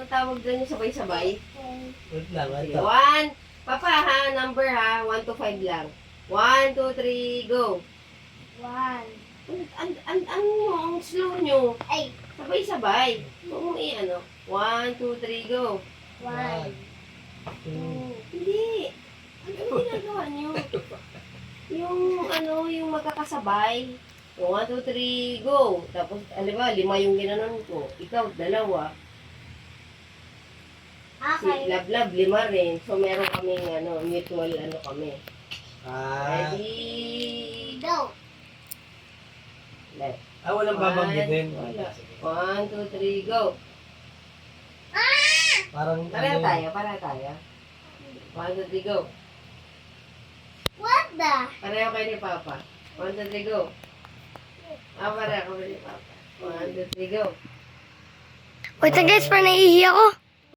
ang tawag doon yung sabay-sabay? Wait lang, Sige, ito. 1. Papa ha, number ha, 1 to 5 lang. 1, 2, 3, go. 1. Ang slow nyo. Ay, Sabay-sabay. Huwag mo i-ano. 1, 2, 3, go. 1. Hindi. Ano ginagawa nyo? Yung magkakasabay. Yung 1, 2, 3, go. Tapos, alam 5 yung ginanon ko. Ikaw, 2. Si Okay. Lablab, 5 rin. So, meron kaming mutual kami. Ah, Ready? Go. Left. walang babanggitin. Wala. 1, 2, 3, go. Parang Pareho tayo. 1, 2, 3, go. What the? Pareho kayo ni Papa. 1, 2, 3, go. Pareho kami ni Papa. 1, 2, 3, go. Wait lang guys, parang naiihi ako.